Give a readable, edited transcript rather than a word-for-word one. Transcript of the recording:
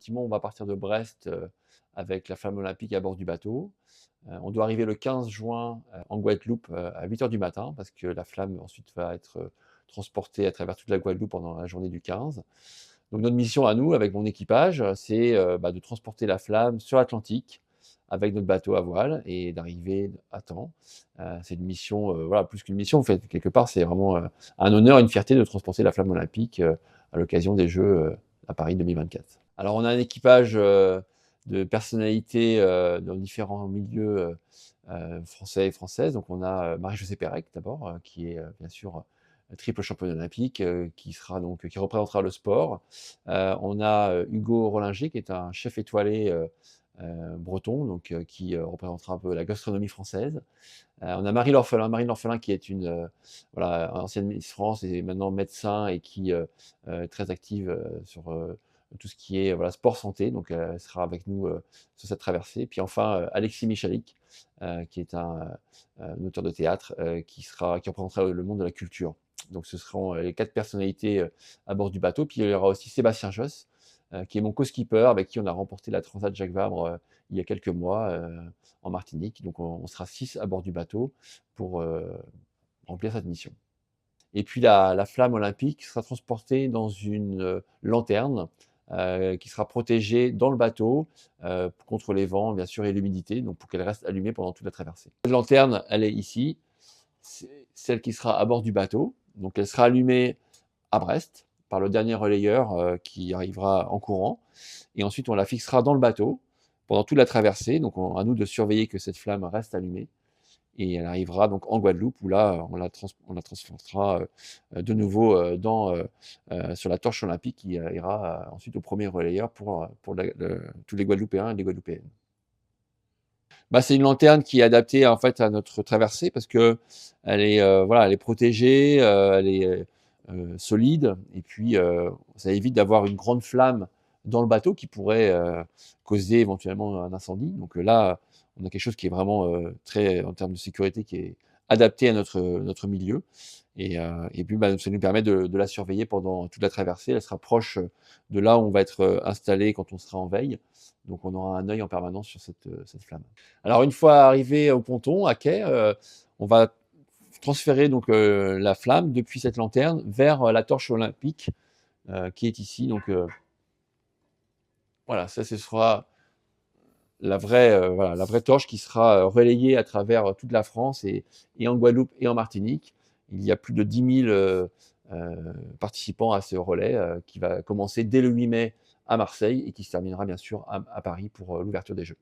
effectivement, on va partir de Brest, avec la flamme olympique à bord du bateau. On doit arriver le 15 juin, en Guadeloupe, à 8 heures du matin parce que la flamme ensuite va être, transportée à travers toute la Guadeloupe pendant la journée du 15. Donc notre mission à nous, avec mon équipage, c'est, de transporter la flamme sur l'Atlantique avec notre bateau à voile et d'arriver à temps. C'est une mission, voilà, plus qu'une mission, en fait, quelque part, c'est vraiment, un honneur, une fierté de transporter la flamme olympique, à l'occasion des Jeux, à Paris 2024. Alors on a un équipage, de personnalités, dans différents milieux, français et françaises. Donc on a, Marie-Josée Pérec d'abord, qui est, bien sûr, triple championne olympique, qui représentera le sport. On a, Hugo Rollinger qui est un chef étoilé, breton, donc qui, représentera un peu la gastronomie française. On a Marine L'Orphelin qui est une, voilà, ancienne Miss France et maintenant médecin et qui, est très active, sur, tout ce qui est, voilà, sport santé, donc elle sera avec nous, sur cette traversée. Puis enfin, Alexis Michalik, qui est un auteur de théâtre, qui représentera le monde de la culture. Donc ce seront, les 4 personnalités, à bord du bateau. Puis il y aura aussi Sébastien Josse, qui est mon co-skipper, avec qui on a remporté la Transat Jacques Vabre, il y a quelques mois, en Martinique. Donc on sera 6 à bord du bateau pour, remplir cette mission. Et puis la flamme olympique sera transportée dans une, lanterne, qui sera protégée dans le bateau, contre les vents bien sûr et l'humidité, donc pour qu'elle reste allumée pendant toute la traversée. Cette lanterne, elle est ici, c'est celle qui sera à bord du bateau, donc elle sera allumée à Brest par le dernier relayeur, qui arrivera en courant et ensuite on la fixera dans le bateau pendant toute la traversée, donc à nous de surveiller que cette flamme reste allumée et elle arrivera donc en Guadeloupe où là, on la transportera, de nouveau, sur la torche olympique qui, ira, ensuite au premier relayeur pour tous les Guadeloupéens et les Guadeloupéennes. Bah, c'est une lanterne qui est adaptée, en fait, à notre traversée parce qu'elle est, voilà, elle est protégée, elle est, solide et puis, ça évite d'avoir une grande flamme dans le bateau qui pourrait, causer éventuellement un incendie. Donc, là, on a quelque chose qui est vraiment, très en termes de sécurité, qui est adapté à notre milieu et puis, bah, ça nous permet de la surveiller pendant toute la traversée. Elle sera proche, de là où on va être, installés quand on sera en veille. Donc on aura un œil en permanence sur cette flamme. Alors une fois arrivé au ponton, à quai, on va transférer donc, la flamme depuis cette lanterne vers, la torche olympique, qui est ici. Donc, voilà, ça ce sera voilà, la vraie torche qui sera, relayée à travers, toute la France et en Guadeloupe et en Martinique. Il y a plus de 10 000, participants à ce relais, qui va commencer dès le 8 mai à Marseille et qui se terminera bien sûr à Paris pour, l'ouverture des Jeux.